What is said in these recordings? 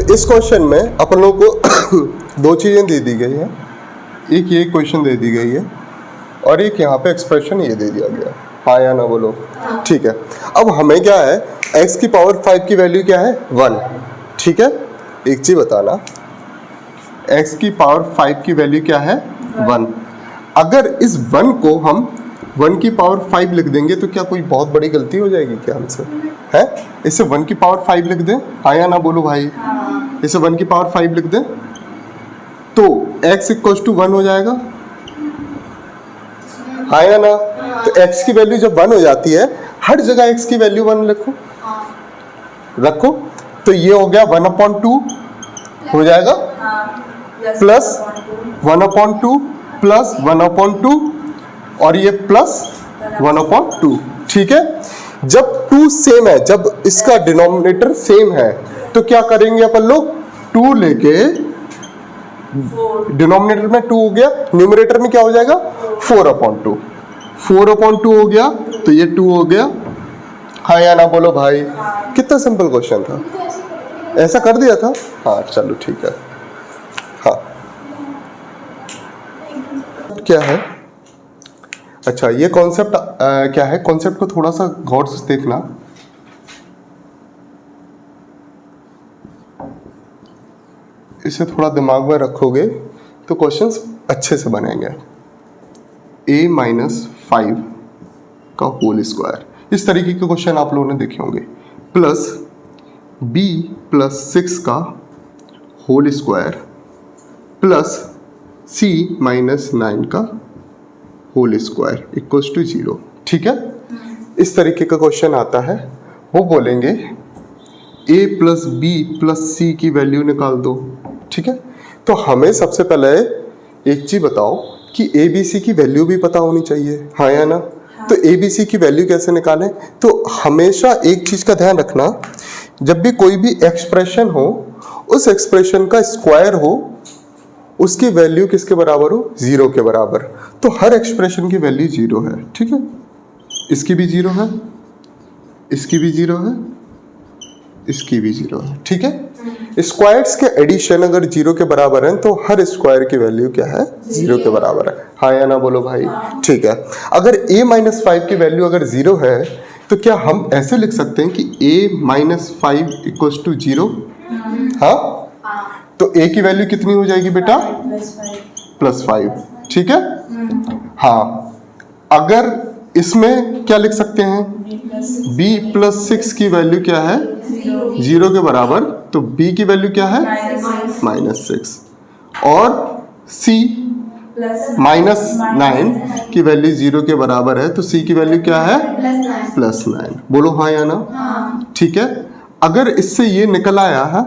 तो इस क्वेश्चन में अपन लोगों को दो चीज़ें दे दी गई हैं, एक ये क्वेश्चन दे दी गई है और एक यहाँ पे एक्सप्रेशन ये दे दिया गया। हाँ या ना बोलो। ठीक है, अब हमें क्या है, x की पावर 5 की वैल्यू क्या है 1। ठीक है, एक चीज़ बताना, x की पावर 5 की वैल्यू क्या है 1। अगर इस 1 को हम 1 की पावर 5 लिख देंगे तो क्या कोई बहुत बड़ी गलती हो जाएगी क्या हमसे? है, इसे 1 की पावर 5 लिख दें? हाँ या ना बोलो भाई। इसे 1 की पावर 5 लिख दें तो x इक्वल्स टू 1 हो जाएगा। हाँ या ना? तो x की वैल्यू जब 1 हो जाती है, हर जगह x की वैल्यू 1 रखो तो ये हो गया 1/2 हो जाएगा प्लस 1/2 प्लस 1/2 और ये प्लस 1/2। ठीक है, जब 2 सेम है, जब इसका डिनोमिनेटर सेम है तो क्या करेंगे अपन लोग, 2 लेके डिनोमिनेटर में 2 हो गया, न्यूमरेटर में क्या हो जाएगा 4/2। 4/2 हो गया तो ये 2 हो गया। हाँ या ना बोलो भाई। कितना सिंपल क्वेश्चन था, ऐसा कर दिया था। हाँ चलो ठीक है। हाँ क्या है, अच्छा ये कॉन्सेप्ट क्या है, कॉन्सेप्ट को थोड़ा सा गौर से देखना। इसे थोड़ा दिमाग में रखोगे तो क्वेश्चंस अच्छे से बनेंगे। a-5 का होल स्क्वायर, इस तरीके के क्वेश्चन आप लोगों ने देखे होंगे, प्लस b+6 का होल स्क्वायर प्लस c-9 का होल स्क्वायर इक्वल्स टू 0। ठीक है, इस तरीके का क्वेश्चन आता है, वो बोलेंगे a प्लस बी प्लस सी की वैल्यू निकाल दो। ठीक है, तो हमें सबसे पहले एक चीज बताओ कि ए बी सी की वैल्यू भी पता होनी चाहिए। हाँ या ना? तो ए बी सी की वैल्यू कैसे निकालें, तो हमेशा एक चीज का ध्यान रखना, जब भी कोई भी एक्सप्रेशन हो, उस एक्सप्रेशन का स्क्वायर हो, उसकी वैल्यू किसके बराबर हो, 0 के बराबर। तो हर एक्सप्रेशन की वैल्यू 0 है। ठीक है, इसकी भी 0 है, इसकी भी 0 है, इसकी भी 0 है। ठीक है, स्क्वायर्स के एडिशन अगर 0 के बराबर है तो हर स्क्वायर की वैल्यू क्या है, 0 के बराबर है। हाँ या ना बोलो भाई। ठीक है, अगर a-5 की वैल्यू अगर 0 है तो क्या हम ऐसे लिख सकते हैं कि a-5 इक्वल्स टू 0? हाँ, तो a की वैल्यू कितनी हो जाएगी बेटा, +5। ठीक है, हाँ, अगर इसमें क्या लिख सकते हैं, b+6 की वैल्यू क्या है, 0 के बराबर, तो b की वैल्यू क्या है, -6, और c-9 की वैल्यू 0 के बराबर है, तो c की वैल्यू क्या है, +9। बोलो हाँ या ना? ठीक है, अगर इससे ये निकल आया है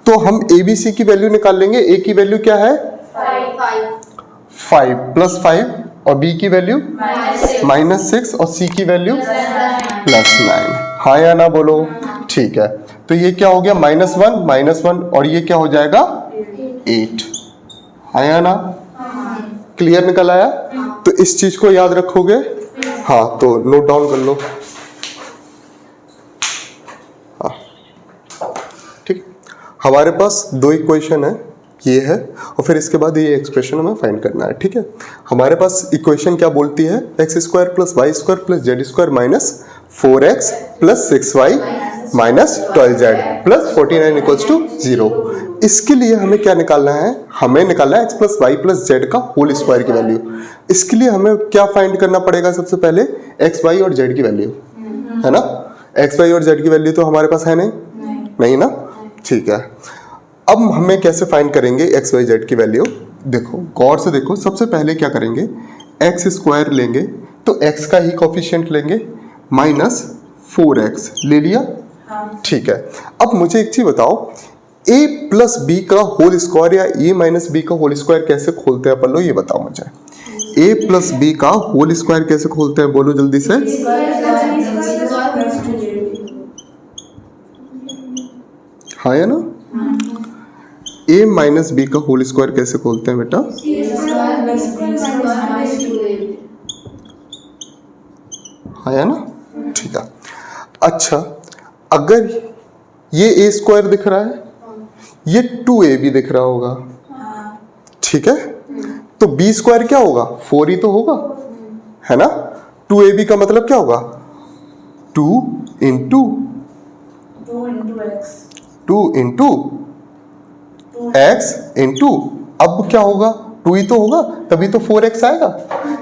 तो हम ए बी सी की वैल्यू निकाल लेंगे। ए की वैल्यू क्या है 5 +5 और बी की वैल्यू -6 और सी की वैल्यू +9। हाँ या ना बोलो। ठीक है, तो ये क्या हो गया, -1 और ये क्या हो जाएगा 8। हाँ या ना? क्लियर निकल आया? तो इस चीज को याद रखोगे। हाँ, तो नोट डाउन कर लो। हाँ ठीक, हमारे पास 2 इक्वेशन है, ये है और फिर इसके बाद ये एक्सप्रेशन हमें फाइंड करना है। ठीक है, हमारे पास इक्वेशन क्या बोलती है, x² + y² + z² minus 4x + 6y minus 12z + 49 equals to 0। इसके लिए हमें क्या निकालना है, हमें निकालना है x + y + z का होल स्क्वायर की वैल्यू। इसके लिए हमें क्या फाइंड करना पड़ेगा, सबसे पहले x, y और z की वैल्यू, है ना। x, y और z की वैल्यू तो हमारे पास है नहीं ना। ठीक है, अब हमें कैसे फाइंड करेंगे x, y, z की वैल्यू, देखो गौर से देखो। सबसे पहले क्या करेंगे, x² लेंगे तो x का ही कोफिशिएंट लेंगे, -4x ले लिया। ठीक है, अब मुझे एक चीज बताओ, a + b का होल स्क्वायर या a - b का होल स्क्वायर कैसे खोलते हैं अपन लोग, ये बताओ मुझे। a + b का होल स्क्वायर कैसे खोलते हैं, बोलो जल्दी से। हाँ या ना? a - b का होल स्क्वायर कैसे खोलते हैं बेटा, हाँ या ना? ठीक है, अच्छा अगर ये a² दिख रहा है, ये 2ab दिख रहा होगा, ठीक है। तो b स्क्वायर क्या होगा, 4 ही तो होगा, है ना। 2ab का मतलब क्या होगा, 2 इंटू x इंटू, अब क्या होगा, 2 ही तो होगा, तभी तो 4x आएगा।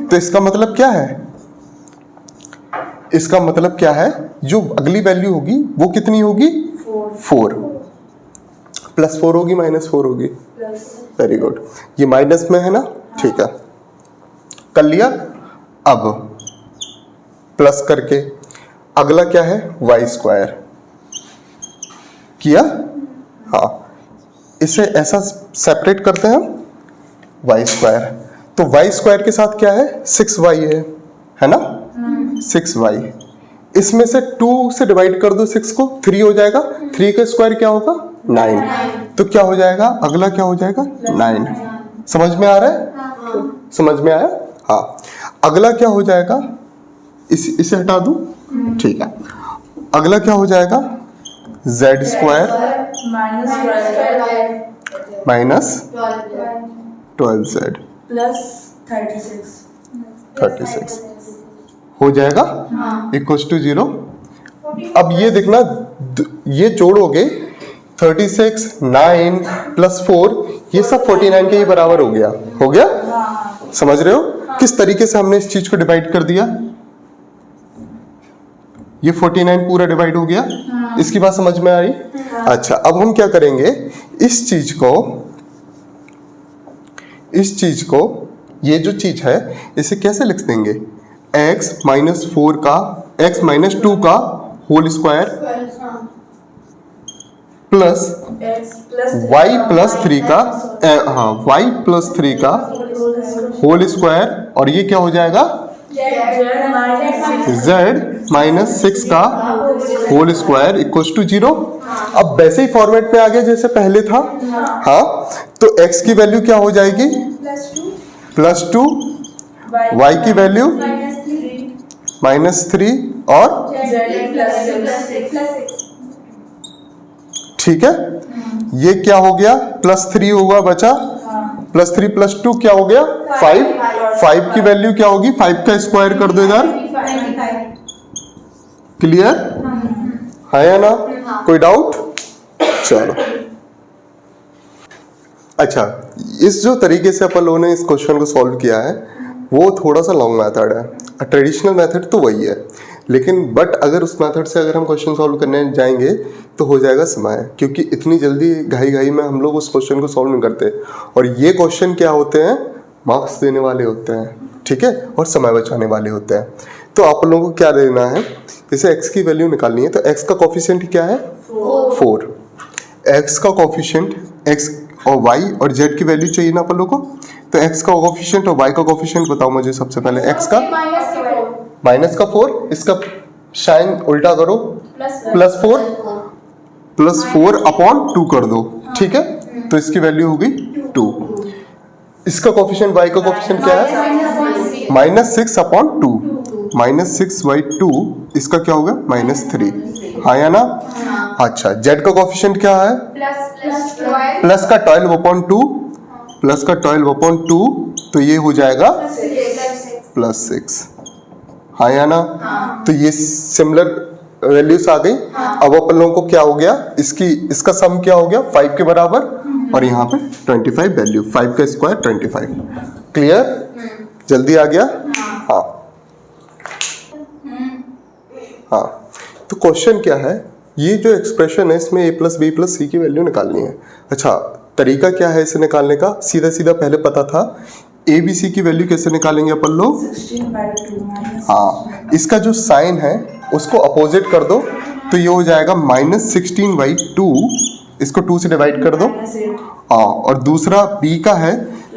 तो इसका मतलब क्या है, इसका मतलब क्या है, जो अगली वैल्यू होगी वो कितनी होगी, 4 +4 होगी -4 होगी, वेरी गुड। ये माइनस में है ना, ठीक है, कर लिया। अब प्लस करके अगला क्या है, y स्क्वायर किया, हाँ, इसे ऐसा सेपरेट करते हैं हम, y स्क्वायर। तो y स्क्वायर के साथ क्या है, 6y है ना, 6y। इसमें से 2 से डिवाइड कर दो 6 को, 3 हो जाएगा, 3 का स्क्वायर क्या होगा, 9। तो क्या हो जाएगा, अगला क्या हो जाएगा, 9। समझ में आ रहा है, समझ में आया, हाँ। अगला क्या हो जाएगा, इसे हटा दूं, ठीक है। अगला क्या हो जाएगा, z स्क्वायर माइनस 12z +36 हो जाएगा, इक्वल्स टू 0। अब ये देखना, ये जोड़ोगे 36, 9 +4, ये सब 49 के ही बराबर हो गया, समझ रहे हो किस तरीके से हमने इस चीज को डिवाइड कर दिया। ये 49 पूरा डिवाइड हो गया, इसकी बात समझ में आ रही। अच्छा, अब हम क्या करेंगे, इस चीज को ये जो चीज है इसे कैसे लिख देंगे, x -2 का होल स्क्वायर प्लस y+3 का y+3 का होल स्क्वायर, और ये क्या हो जाएगा, z-6 का होल स्क्वायर इक्वल्स टू 0। अब वैसे ही फॉर्मेट में आ गया जैसे पहले था, हाँ। तो x की वैल्यू क्या हो जाएगी, +2, y की वैल्यू -3 और ठीक है। ये क्या हो गया, +3 होगा बचा, +3 +2 क्या हो गया, 5 की वैल्यू क्या होगी, 5 का स्क्वायर कर दो इधर, क्लियर है या ना, कोई डाउट, चलो। अच्छा, इस जो तरीके से अपन लोगों ने इस क्वेश्चन को सॉल्व किया है वो थोड़ा सा लॉन्ग मेथड है, ट्रेडिशनल मेथड तो वही है, लेकिन बट अगर उस मेथड से अगर हम क्वेश्चन सॉल्व करने जाएंगे तो हो जाएगा समय, क्योंकि इतनी जल्दी घाई में हम लोग उस क्वेश्चन को सॉल्व नहीं करते। और ये क्वेश्चन क्या होते हैं, मार्क्स देने वाले होते हैं, ठीक है, और समय बचाने वाले होते हैं। तो आप लोगों को क्या देना है, जैसे x की वैल्यू निकालनी है तो x का कोफिशिएंट क्या है, 4। x का कोफिशिएंट, x और y और z की वैल्यू चाहिए ना अपन लोगों को, तो x का कोफिशिएंट और y का कोफिशिएंट बताओ मुझे सबसे पहले। x का -4, इसका साइन उल्टा करो, +4 अपॉन 2 कर दो, ठीक है, तो इसकी वैल्यू होगी 2। इसका कोफिशिएंट y का कोफिशिएंट क्या है, -6 अपॉन 2, -6/2, इसका क्या होगा, -3, हाँ या ना। अच्छा, z का कोफिशिएंट क्या है, प्लस का 12 अपॉन 2, तो ये हो जाएगा +6, हाँ या ना। तो ये सिमिलर वैल्यूज आ गई। अब अपन लोगों को क्या हो गया, इसका सम क्या हो गया, 5 के बराबर, और यहाँ पे 25 वैल्यू, 5 का स्क्वायर 25, क्लियर, जल्दी आ गया, हाँ। तो क्वेश्चन क्या है, ये जो एक्सप्रेशन है इसमें a + b + c की वैल्यू निकालनी है। अच्छा, तरीका क्या है इसे निकालने का, सीधा पहले पता था, a b c की वैल्यू कैसे निकालेंगे अपन लोग, 16/2, हाँ, इसका जो साइन है उसको अपोजिट कर दो, तो ये हो जाएगा -16/2, इसको 2 से डिवाइड कर दो, हाँ, और दूसरा b का है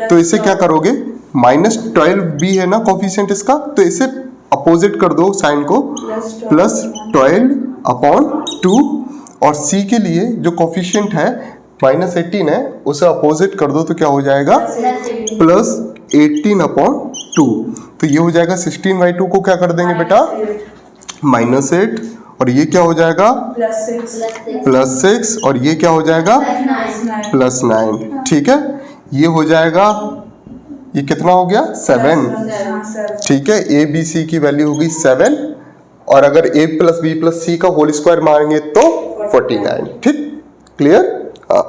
तो इसे क्या करोगे, -12b है ना कोफिशिएंट इसका, तो इसे अपोजिट कर दो साइन को, +12/2, और c के लिए जो कोफिशिएंट है -18 है, उसे अपोजिट कर दो तो क्या हो जाएगा, +18/2, तो ये हो जाएगा 16/2 को क्या कर देंगे बेटा, -8, और ये क्या हो जाएगा +6 और ये क्या हो जाएगा +9। ठीक है, ये हो जाएगा, ये कितना हो गया 7। ठीक है, ए बी सी की वैल्यू होगी 7 और अगर a + b + c का होल स्क्वायर मारेंगे तो 49। ठीक, क्लियर। हाँ।